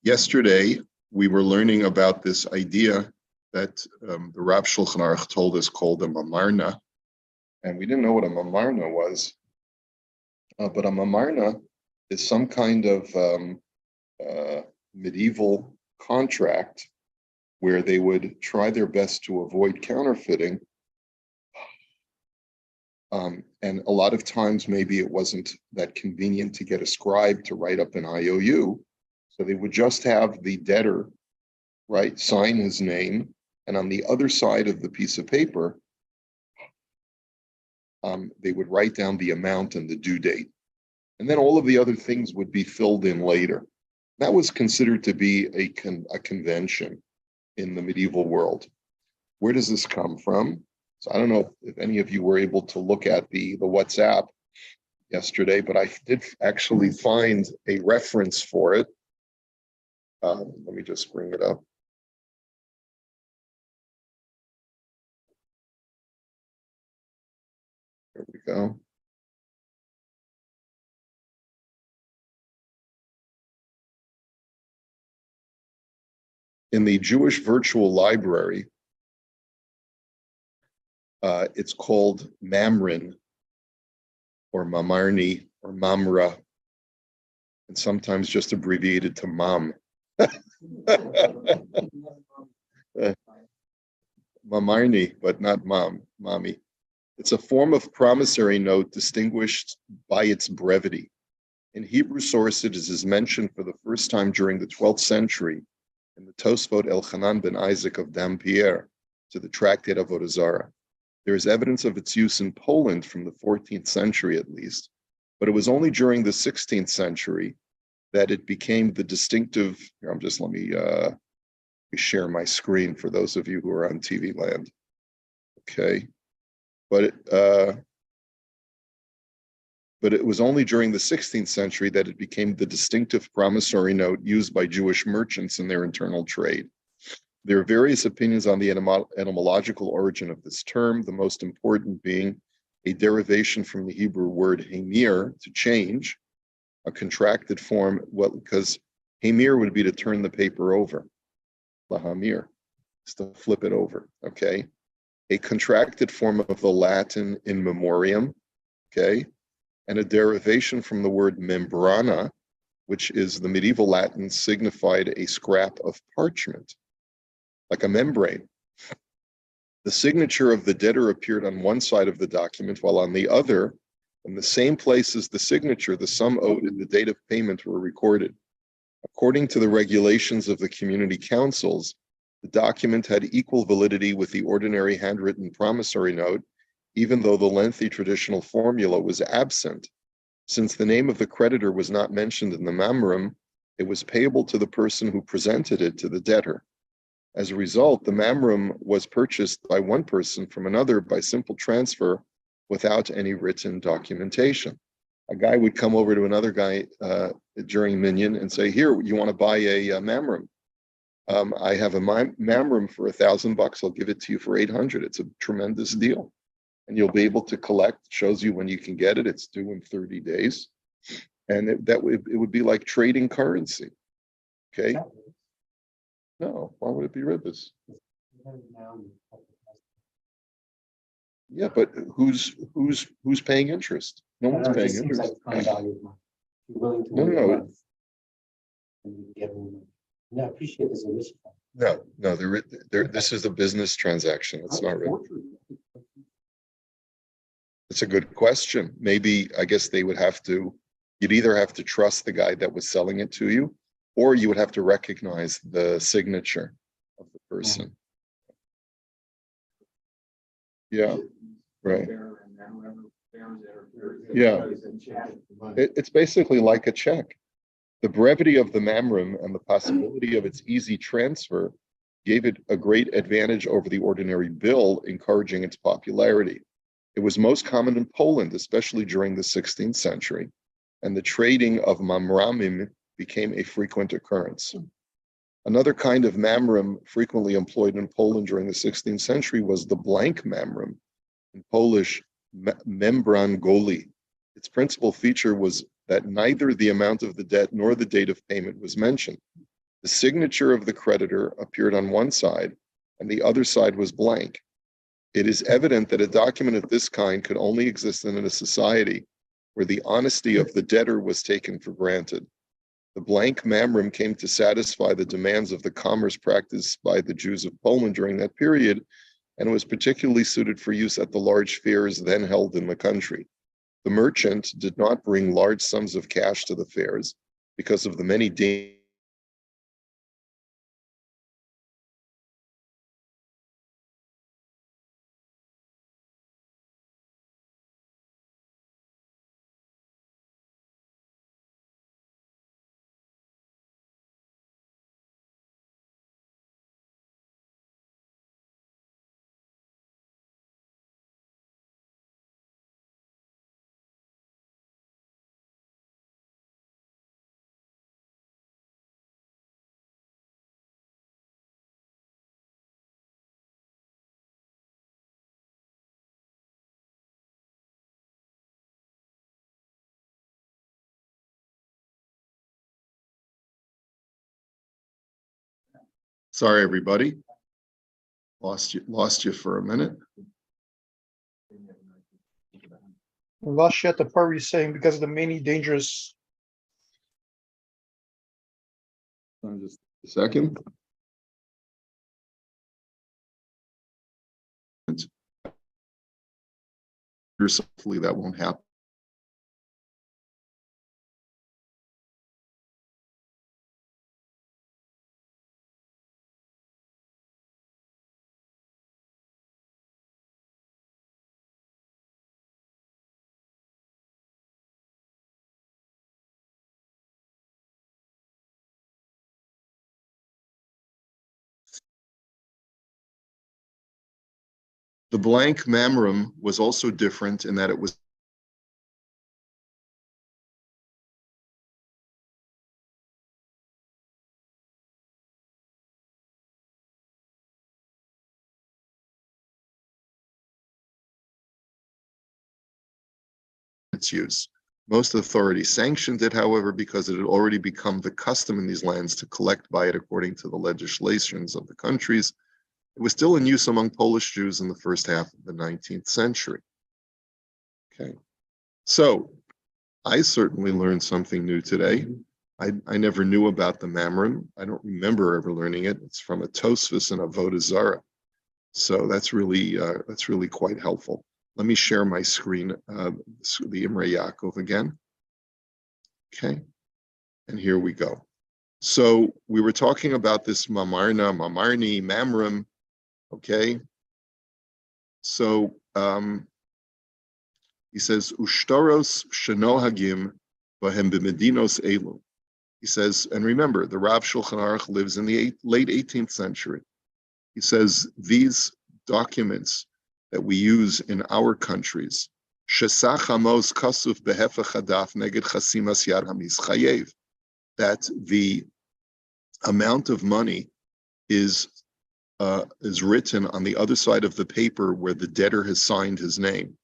Yesterday, we were learning about this idea that the Rav Shulchan Aruch told us called a mamarna, and we didn't know what a mamarna was. But a mamarna is some kind of medieval contract where they would try their best to avoid counterfeiting. And a lot of times, maybe it wasn't that convenient to get a scribe to write up an IOU. So they would just have the debtor, right, sign his name, and on the other side of the piece of paper, they would write down the amount and the due date. And then all of the other things would be filled in later. That was considered to be a convention in the medieval world. Where does this come from? So I don't know if any of you were able to look at the WhatsApp yesterday, but I did actually find a reference for it. Let me just bring it up. There we go. In the Jewish Virtual Library, it's called Mamrin, or Mamarni, or Mamra, and sometimes just abbreviated to Mam. Mamarni, but not Mommy. It's a form of promissory note distinguished by its brevity. In Hebrew sources, it is mentioned for the first time during the 12th century in the Tosfot Elchanan ben Isaac of Dampier to the Tractate of Avodah Zarah. There is evidence of its use in Poland from the 14th century at least, but it was only during the 16th century that it became the distinctive. Here, let me share my screen for those of you who are on TV land. Okay, but it was only during the 16th century that it became the distinctive promissory note used by Jewish merchants in their internal trade. There are various opinions on the etymological origin of this term, the most important being a derivation from the Hebrew word hamir, to change, a contracted form, well, because hamir would be to turn the paper over. Lahamir is to flip it over, okay? A contracted form of the Latin in memoriam, okay? And a derivation from the word membrana, which is the medieval Latin signified a scrap of parchment, like a membrane. The signature of the debtor appeared on one side of the document, while on the other, in the same place as the signature, the sum owed and the date of payment were recorded. According to the regulations of the community councils, the document had equal validity with the ordinary handwritten promissory note, even though the lengthy traditional formula was absent. Since the name of the creditor was not mentioned in the mamrum, it was payable to the person who presented it to the debtor. As a result, the mamrum was purchased by one person from another by simple transfer without any written documentation. A guy would come over to another guy during Minyan and say, "Here, you want to buy a mamrum? I have a mamrum for $1,000. I'll give it to you for $800. It's a tremendous deal, and you'll be able to collect. It shows you when you can get it. It's due in 30 days, and it would be like trading currency." Okay. No, why would it be ribbis? Yeah, but who's paying interest? No one's paying interest. No. I appreciate this initiative. No. This is a business transaction. It's not real. It's a good question. Maybe I guess they would have to. You'd either have to trust the guy that was selling it to you, or you would have to recognize the signature of the person. Yeah, right. Yeah, it's basically like a check. The brevity of the mamrum and the possibility of its easy transfer gave it a great advantage over the ordinary bill, encouraging its popularity. It was most common in Poland, especially during the 16th century, and the trading of mamramim became a frequent occurrence. Another kind of mamrum frequently employed in Poland during the 16th century was the blank mamrum, in Polish membran goli. Its principal feature was that neither the amount of the debt nor the date of payment was mentioned. The signature of the creditor appeared on one side and the other side was blank. It is evident that a document of this kind could only exist in a society where the honesty of the debtor was taken for granted. The blank mamrim came to satisfy the demands of the commerce practiced by the Jews of Poland during that period, and was particularly suited for use at the large fairs then held in the country. The merchant did not bring large sums of cash to the fairs because of the many dangers. Sorry, everybody. Lost you for a minute. I lost you at the part where you're saying because of the many dangerous. Just a second. Hopefully that won't happen. The blank mamrum was also different in that it was its use. Most authorities sanctioned it, however, because it had already become the custom in these lands to collect by it according to the legislations of the countries. It was still in use among Polish Jews in the first half of the 19th century. Okay, so I certainly learned something new today. I never knew about the mamrim. I don't remember ever learning it. It's from a Tosfos and Avodah Zarah. So that's really quite helpful. Let me share my screen, the Imrei Yaakov again. Okay, and here we go. So we were talking about this mamarna, mamarni, mamrim. Okay, so he says ushtaros shenohagim vahem b'medinos elu. He says, and remember, the Rav Shulchan Aruch lives in the late 18th century. He says these documents that we use in our countries, shesach hamos kasuf behefach hadaf neged chasimas yad hamis chayev, that the amount of money is written on the other side of the paper where the debtor has signed his name.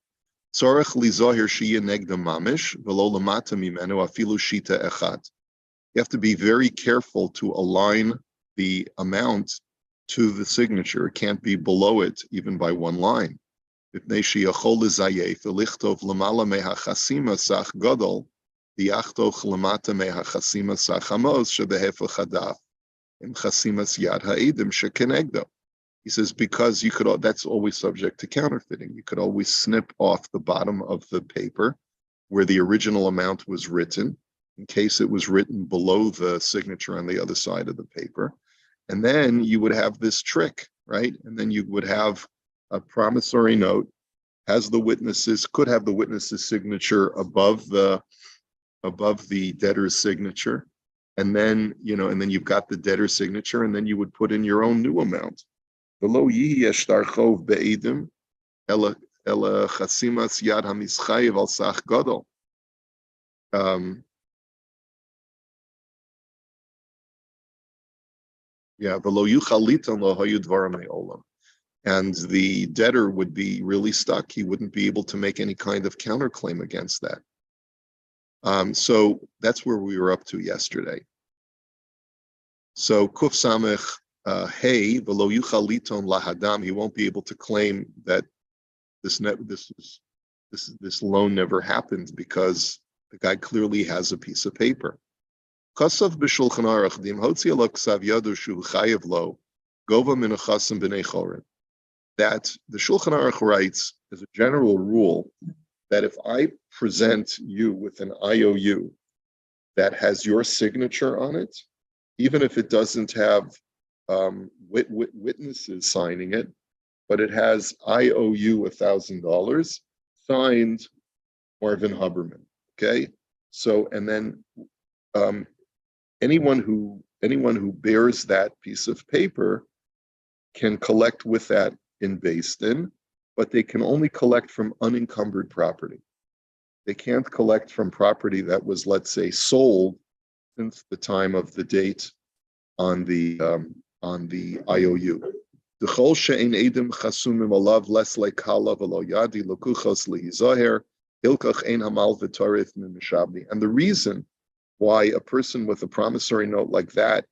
Tzorech lizohir shiya negda mamish v'lo lamata mimenu afilu shita echad. You have to be very careful to align the amount to the signature. It can't be below it even by one line. Because you could always snip off the bottom of the paper where the original amount was written, in case it was written below the signature on the other side of the paper. And then you would have this trick, right? And then you would have a promissory note, could have the witness's signature above the debtor's signature. And then, and then you've got the debtor's signature, and then you would put in your own new amount. V'lo yihi shtar chov be'edim, ela chasimas yad hamischayev al sach gadol. And the debtor would be really stuck. He wouldn't be able to make any kind of counterclaim against that. So that's where we were up to yesterday. So Kuf Samech Hey Velo Yuchal Liton Lahadam, he won't be able to claim that this loan never happened because the guy clearly has a piece of paper. Kasav b'shulchan aruch dim hotzi alo ksav yadu shu chayev lo gova min achasim b'nei chorin. That the Shulchan Aruch writes as a general rule that if I present you with an IOU that has your signature on it, even if it doesn't have witnesses signing it, but it has IOU $1,000 signed Marvin Huberman. Okay, so and then anyone who bears that piece of paper can collect with that in Beis Din, but they can only collect from unencumbered property. They can't collect from property that was, let's say, sold since the time of the date on the IOU. The chol she'ein edim chasumim alav leslei kala v'lo yadi lokuchos lihizoher hilkach ein hamal v'torith min mishabdi. And the reason why a person with a promissory note like that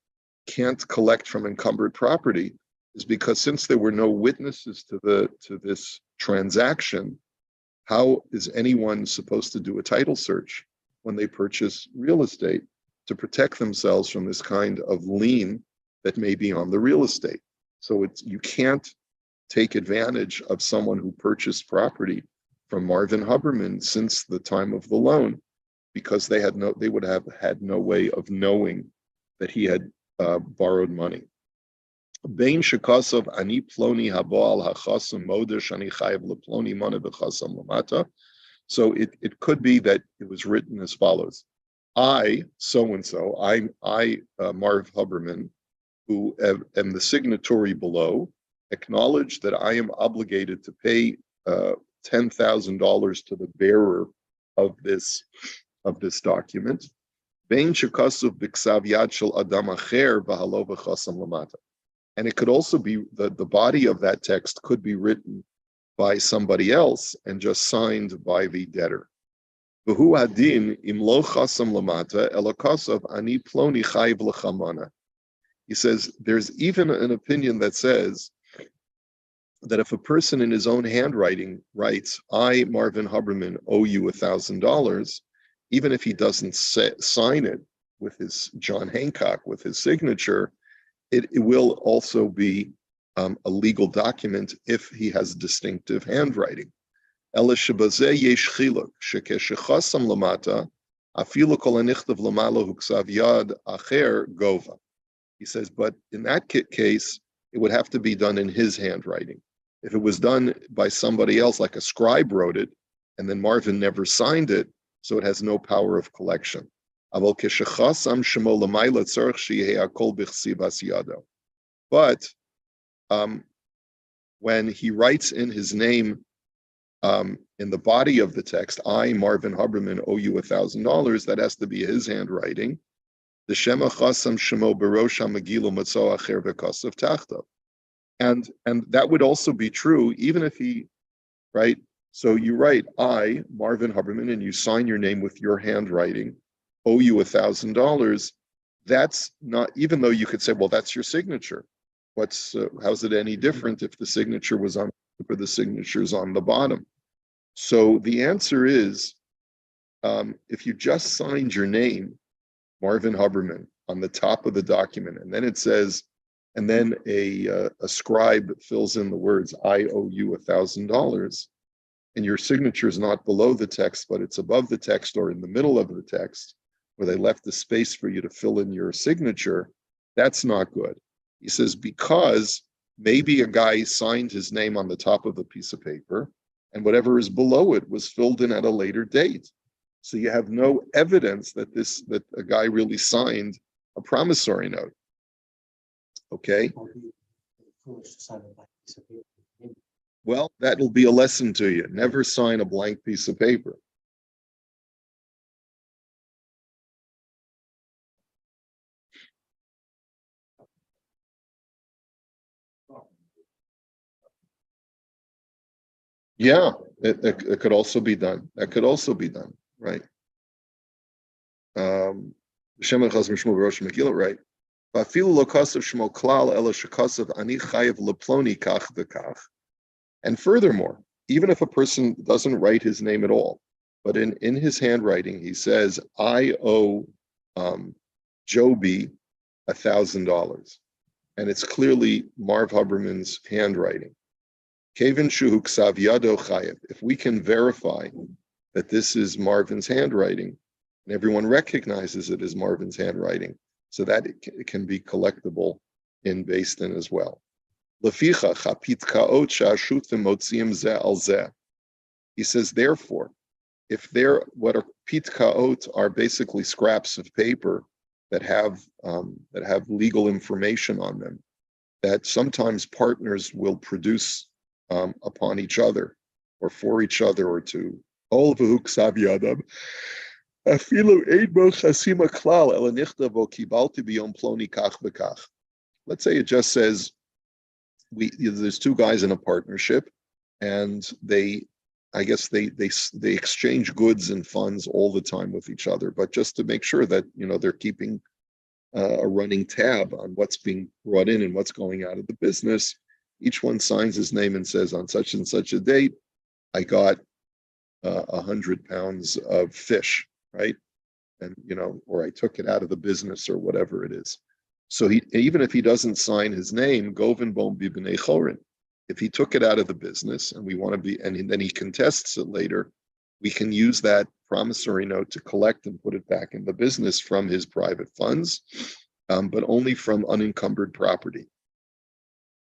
can't collect from encumbered property is because since there were no witnesses to this transaction, how is anyone supposed to do a title search when they purchase real estate to protect themselves from this kind of lien that may be on the real estate? So you can't take advantage of someone who purchased property from Marvin Huberman since the time of the loan, because they would have had no way of knowing that he had borrowed money. Bein shekasov ani ploni haboal hachasam modesh ani chayev leploni mana b'chasam lamata. So it could be that it was written as follows: I so and so, I Marv Huberman, who am the signatory below, acknowledge that I am obligated to pay $10,000 to the bearer of this document. Bein shekasov b'ksav yad shel adam acher v'halo b'chasam lamata. And it could also be the body of that text could be written by somebody else and just signed by the debtor. V'hu adin im lo chasam lamata elo kasav ani ploni chayiv l'chamana. He says there's even an opinion that says that if a person in his own handwriting writes, I, Marvin Huberman, owe you $1,000, even if he doesn't sign it with his John Hancock, with his signature, it will also be a legal document if he has distinctive handwriting. He says, but in that case, it would have to be done in his handwriting. If it was done by somebody else, like a scribe wrote it, and then Marvin never signed it, so it has no power of collection. But when he writes in his name in the body of the text, I, Marvin Huberman, owe you $1,000, that has to be his handwriting. The Shema Chasam Shemo Barosha Megilo Matzo Acher V'Kasav Tachto. And that would also be true even if he, right? So you write, I, Marvin Huberman, and you sign your name with your handwriting, owe you $1,000. That's not, even though you could say, well, that's your signature. How's it any different if the signature was on, or the signature's on the bottom? So the answer is, if you just signed your name, Marvin Huberman, on the top of the document, and then it says, and then a scribe fills in the words, I owe you $1,000, and your signature is not below the text, but it's above the text or in the middle of the text, where they left the space for you to fill in your signature, that's not good. He says, because maybe a guy signed his name on the top of a piece of paper, and whatever is below it was filled in at a later date. So you have no evidence that a guy really signed a promissory note. Okay? Well, that'll be a lesson to you. Never sign a blank piece of paper. Yeah, it could also be done. That could also be done, right? Right. V'afilu lo kasav shmo klal ela shekasav ani chayev leploni kach v'kach. And furthermore, even if a person doesn't write his name at all, but in his handwriting, he says, I owe Joe B $1,000. And it's clearly Marv Huberman's handwriting. Kevin Shuhuk Sav Yado Chayev. If we can verify that this is Marvin's handwriting, and everyone recognizes it as Marvin's handwriting, so that it can be collectible in Beis Din as well. He says, therefore, if they're what are pitkaot are basically scraps of paper that have legal information on them, that sometimes partners will produce upon each other or for each other or to all v'hu ksav yadam. Afilu eid bo chasima klal ela nichtav o kibalti biyom ploni kach v'kach. Let's say it just says there's two guys in a partnership, and they exchange goods and funds all the time with each other, but just to make sure that they're keeping a running tab on what's being brought in and what's going out of the business, each one signs his name and says, on such and such a date, I got 100 pounds of fish, right? And or I took it out of the business or whatever it is. So even if he doesn't sign his name, Govin Bom Bibnei Chorin, if he took it out of the business and we want to be, and then he contests it later, we can use that promissory note to collect and put it back in the business from his private funds, but only from unencumbered property.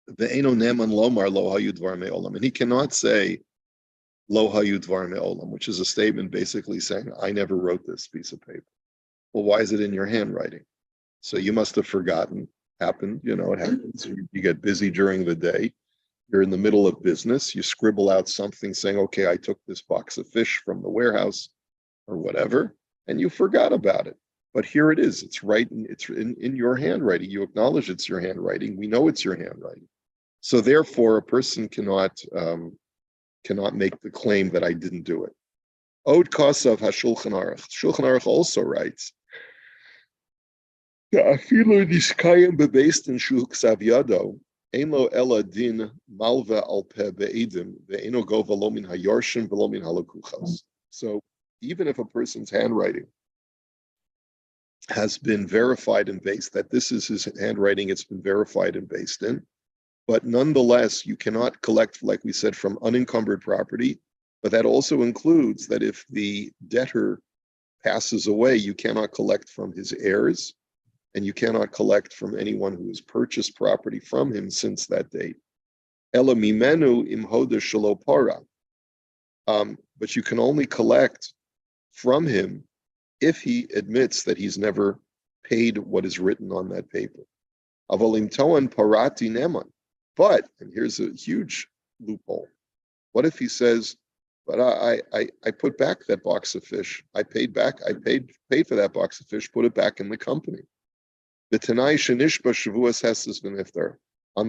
Ve'eno neman lomar lo hayu dvar me'olam, and he cannot say lo hayu dvar me'olam, which is a statement basically saying, I never wrote this piece of paper. Well, why is it in your handwriting? So you must have forgotten. It happens. You get busy during the day. You're in the middle of business. You scribble out something saying, okay, I took this box of fish from the warehouse or whatever, and you forgot about it. But here it is. It's right. It's in your handwriting. You acknowledge it's your handwriting. We know it's your handwriting. So therefore, a person cannot make the claim that I didn't do it. Od Kosav HaShulchan Aruch. Shulchan Aruch also writes, Afilu niskayim bebeis din shu ksav yado, ein lo ela din malva al peh be'edim, ve'eno go v'lo min hayorshim v'lo min halakuchas. So even if a person's handwriting has been verified in Beis, that this is his handwriting, it's been verified in Beis Din, but nonetheless, you cannot collect, like we said, from unencumbered property, but that also includes that if the debtor passes away, you cannot collect from his heirs, and you cannot collect from anyone who has purchased property from him since that date. Ela mimenu im hoda shelo para. But you can only collect from him if he admits that he's never paid what is written on that paper. Avalim toan parati neman. But, and here's a huge loophole, what if he says, but I put back that box of fish. I paid for that box of fish, put it back in the company. On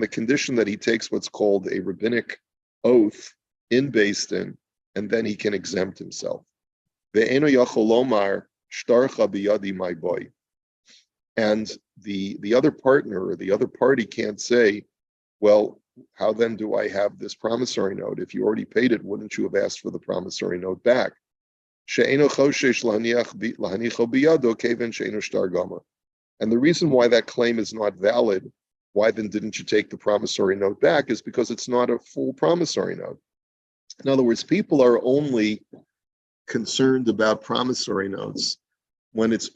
the condition that he takes what's called a rabbinic oath in Beis Din, and then he can exempt himself. And the other partner or the other party can't say, well, how then do I have this promissory note? If you already paid it, wouldn't you have asked for the promissory note back? And the reason why that claim is not valid, why then didn't you take the promissory note back, is because it's not a full promissory note. In other words, people are only concerned about promissory notes when it's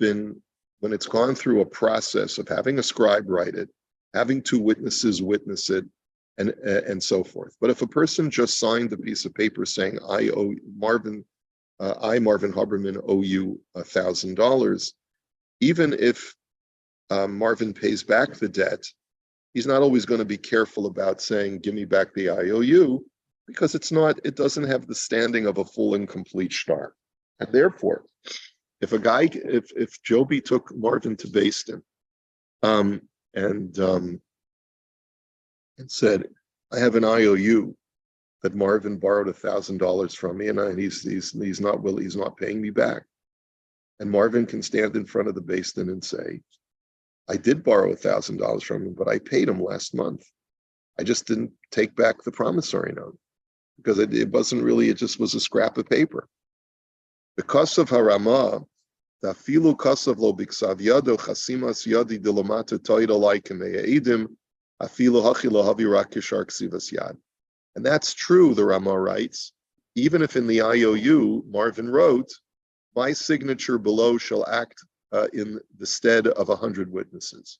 gone through a process of having a scribe write it, having two witnesses witness it, and so forth. But if a person just signed a piece of paper saying, I Marvin Huberman owe you $1,000, even if Marvin pays back the debt, he's not always going to be careful about saying, give me back the IOU, because it doesn't have the standing of a full and complete shtar. And therefore, if Joby took Marvin to Beis Din, and said, I have an IOU that Marvin borrowed $1,000 from me, and he's not paying me back. And Marvin can stand in front of the Beis Din and say, I did borrow $1,000 from him, but I paid him last month. I just didn't take back the promissory note because it wasn't really, it just was a scrap of paper. Because of Harama, the filu kasav lo biksav yado chasimas yadi dilamata toida like edim afilu hachilo havirak kishar ksivas yad. And that's true, the Rama writes, even if in the IOU Marvin wrote, my signature below shall act in the stead of 100 witnesses.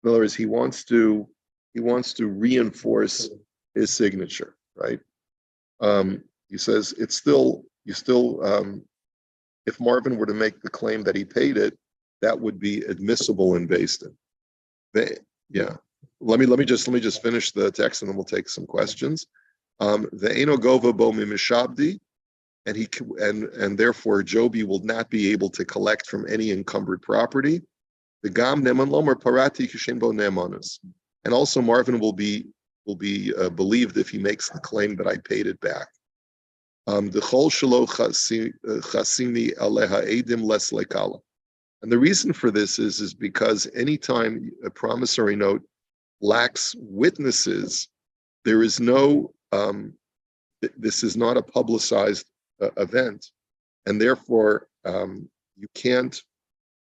In other words, he wants to reinforce his signature, right? He says it's still if Marvin were to make the claim that he paid it, that would be admissible in Beis Din. Yeah. Let me just finish the text and then we'll take some questions. The eno gova bo mimishabdi, and therefore Joby will not be able to collect from any encumbered property. The gam neman lomer parati kishembo nemanus, and also Marvin will be believed if he makes the claim that I paid it back. The chol shelo chasini aleha edim les lekala, and the reason for this is because anytime a promissory note lacks witnesses, there is no. This is not a publicized event, and therefore you can't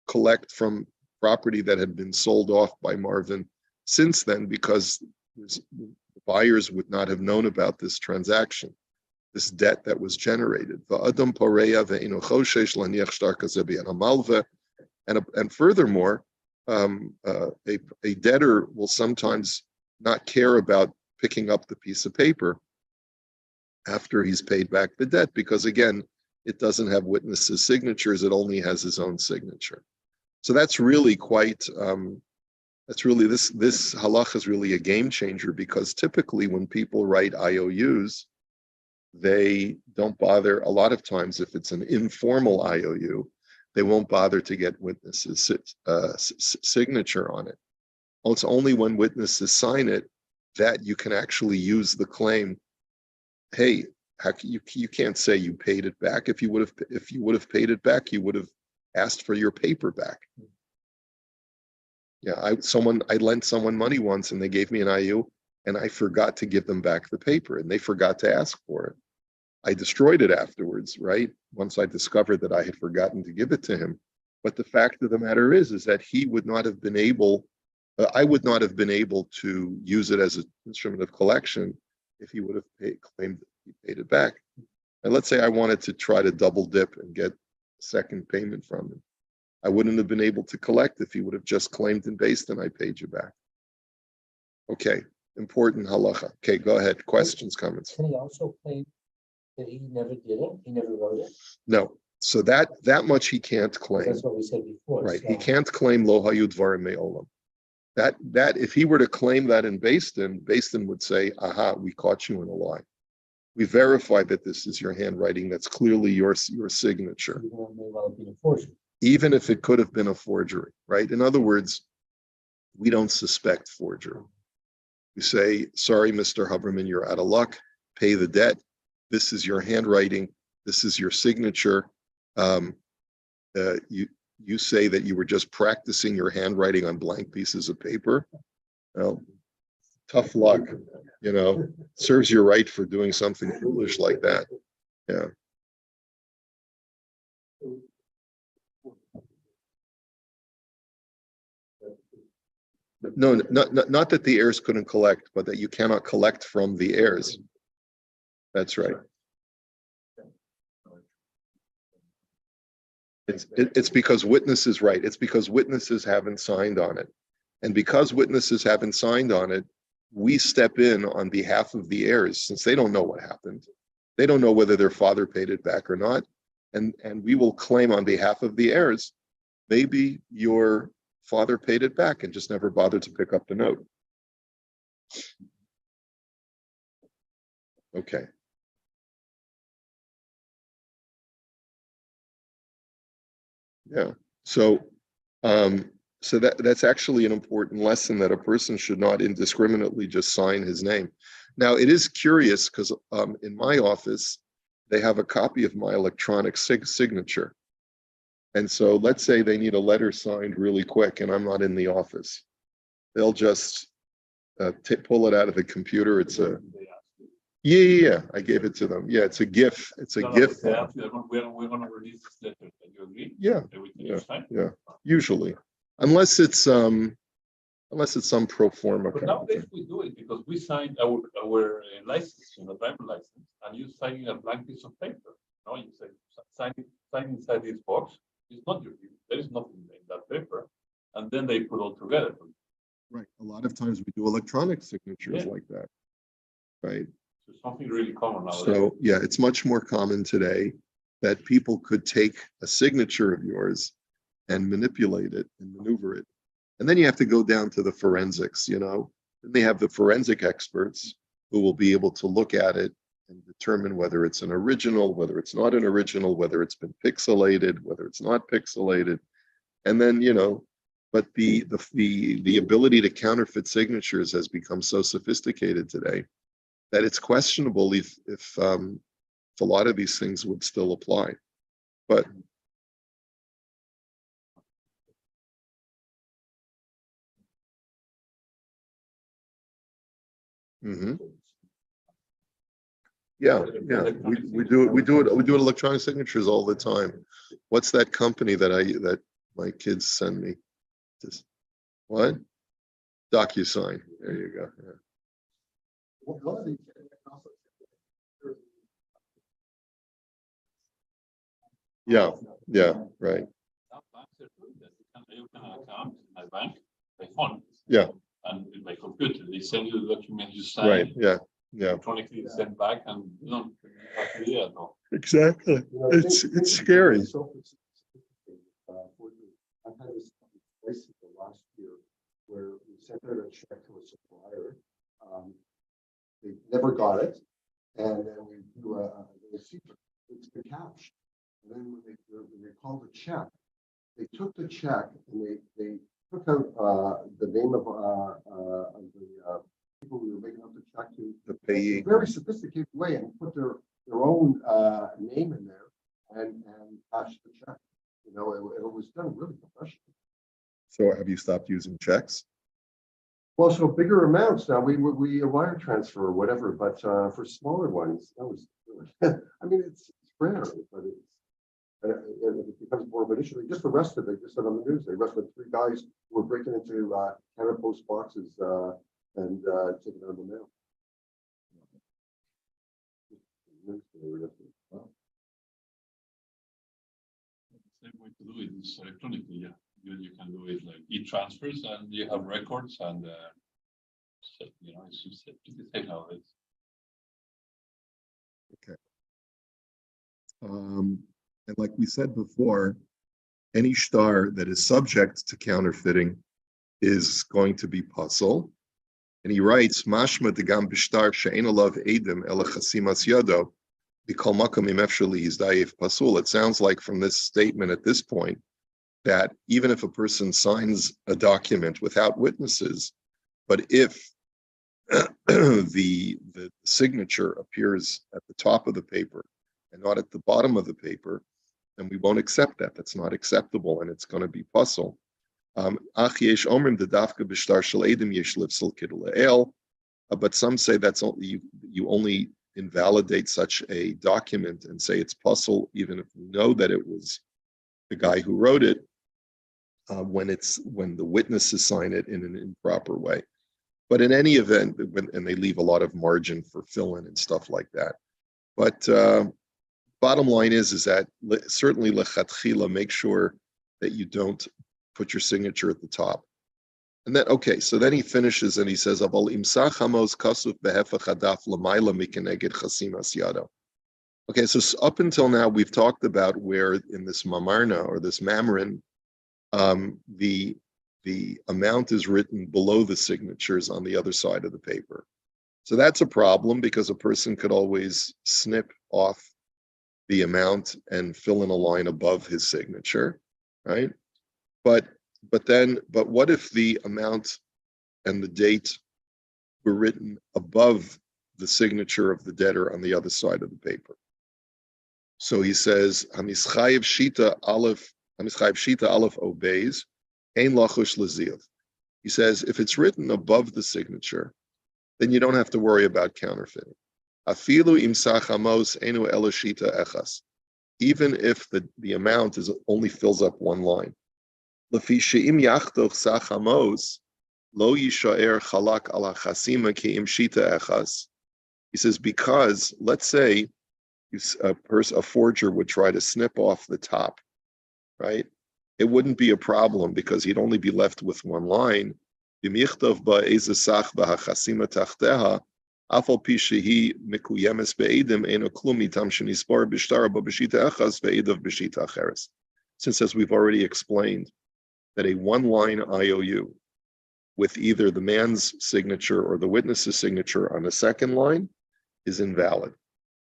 collect from property that had been sold off by Marvin since then, because the buyers would not have known about this transaction, this debt that was generated. And furthermore, a debtor will sometimes not care about picking up the piece of paper after he's paid back the debt, because again, it doesn't have witnesses' signatures, it only has his own signature. So that's really quite, this halach is really a game changer, because typically when people write IOUs, they don't bother, a lot of times if it's an informal IOU, they won't bother to get witnesses' signature on it. It's only when witnesses sign it that you can actually use the claim. Hey, you can't say you paid it back. If you would have paid it back, you would have asked for your paper back. Yeah, I lent someone money once and they gave me an IOU and I forgot to give them back the paper and they forgot to ask for it. I destroyed it afterwards, right? Once I discovered that I had forgotten to give it to him. But the fact of the matter is that he would not have been able, I would not have been able to use it as an instrument of collection if he would have claimed that he paid it back. And let's say I wanted to try to double dip and get a second payment from him. I wouldn't have been able to collect if he would have just claimed in Beis Din I paid you back. Okay, important halacha. Okay, go ahead. Questions, comments? Can he also claim that he never did it? He never wrote it? No. So that much he can't claim. That's what we said before. Right. So. He can't claim lo hayu dvarim me'olam. That if he were to claim that in Beis Din would say, aha, we caught you in a lie. We verified that this is your handwriting. That's clearly your signature. Even if it could have been a forgery, right? In other words, we don't suspect forgery. We say, sorry, Mr. Huberman, you're out of luck. Pay the debt. This is your handwriting. This is your signature. You say that you were just practicing your handwriting on blank pieces of paper. Well, tough luck, serves you right for doing something foolish like that. Yeah. No, not that the heirs couldn't collect, but that you cannot collect from the heirs. That's right. It's because witnesses, right? It's because witnesses haven't signed on it. And because witnesses haven't signed on it, we step in on behalf of the heirs, since they don't know what happened. They don't know whether their father paid it back or not. And we will claim on behalf of the heirs, maybe your father paid it back and just never bothered to pick up the note. Okay. Yeah. So that's actually an important lesson, that a person should not indiscriminately just sign his name. Now, it is curious because in my office, they have a copy of my electronic signature. And so let's say they need a letter signed really quick and I'm not in the office. They'll just pull it out of the computer. It's a, yeah. I gave it to them. Yeah, it's a GIF. It's a GIF. We're going to release this letter. Do you agree? Yeah, Everything yeah, is fine? yeah. Usually, unless it's some pro forma. But kind of nowadays thing. we do it because we signed our license, driver license, and you sign a blank piece of paper. No, you say sign inside this box. It's not your. There is nothing in that paper, and then they put all together. Right. A lot of times we do electronic signatures Yeah. like that. Right. So something really common nowadays. So yeah, it's much more common today that people could take a signature of yours and manipulate it and maneuver it. And then you have to go down to the forensics, and they have the forensic experts who will be able to look at it and determine whether it's an original, whether it's not an original, whether it's been pixelated, whether it's not pixelated. And then, but the ability to counterfeit signatures has become so sophisticated today that it's questionable if a lot of these things would still apply. But yeah, we do electronic signatures all the time. What's that company that my kids send me? Just what? DocuSign. There you go. Yeah, right. You can account my bank by phone. Yeah. And by computer, they send you the document you sign. Right. Yeah. Electronically send back, and you don't have to do that. No. Exactly. It's scary. I've had this twice in the last year where we sent out a check to a supplier. They never got it, and then we do it's been cashed. And then when they called the check, they took the check and they took out the name of the people we were making up the check to, The payee. in a very sophisticated way, and put their own name in there and cashed the check. It was done really professionally. So have you stopped using checks? Well, so bigger amounts now, we wire transfer or whatever, but for smaller ones, that was really, I mean, it's rare, but it becomes more of an issue. They just arrested, they just said on the news, they arrested 3 guys who were breaking into Canada Post boxes and taking out the mail. The same way to do it is electronically. Yeah, you can do it like e-transfers, and you have records, and it's just the same nowadays. Okay. And like we said before, any star that is subject to counterfeiting is going to be puzzle. And he writes, Mashma degam b'shtar she'en alav edim ela chasimas yado b'kol makom im efshar liyizdayef pasul. It sounds like from this statement at this point that even if a person signs a document without witnesses, but if the signature appears at the top of the paper and not at the bottom of the paper, then we won't accept that. That's not acceptable, and it's going to be puzzle. But some say that's only, you only invalidate such a document and say it's puzzle, even if we know that it was the guy who wrote it, when the witnesses sign it in an improper way. But in any event, and they leave a lot of margin for fill-in and stuff like that. But bottom line is that certainly lechatchila, make sure that you don't put your signature at the top. And then, okay, so then he finishes and he says, Aval imsach hamos kasuf behefach hadaf lamayla mikeneged chasimas yado. Okay, so up until now, we've talked about where in this mamarna or this mamrin, the amount is written below the signatures on the other side of the paper. So that's a problem because a person could always snip off the amount and fill in a line above his signature, right? But what if the amount and the date were written above the signature of the debtor on the other side of the paper? So he says, Hamischayev Shita Aleph Amischayv Shita Aleph obeys, Ein Lachush Laziv. He says, if it's written above the signature, then you don't have to worry about counterfeiting. Afilu im sachamos enu elashita echas. Even if the amount is only fills up one line. Lefi she'im yachtoch sachamos lo yishaer chalak ala chasima ke'im shita echas. He says, because let's say a forger would try to snip off the top, right? It wouldn't be a problem because he'd only be left with one line. B'michtav ba'eze sach b'hachasima tachteha, afal pi shehi mekuyemes be'edim eno klum mitam shenispar b'shtara b'b'shita echas ve'edav b'shita acheres. Since, as we've already explained, that a one-line IOU with either the man's signature or the witness's signature on the second line is invalid.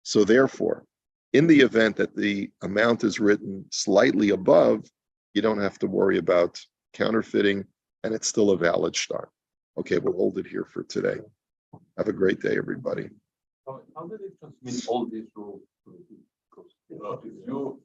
So therefore, in the event that the amount is written slightly above, you don't have to worry about counterfeiting, and it's still a valid shtar. Okay, we'll hold it here for today. Have a great day, everybody. How did they transmit all these rules to the people? Because if you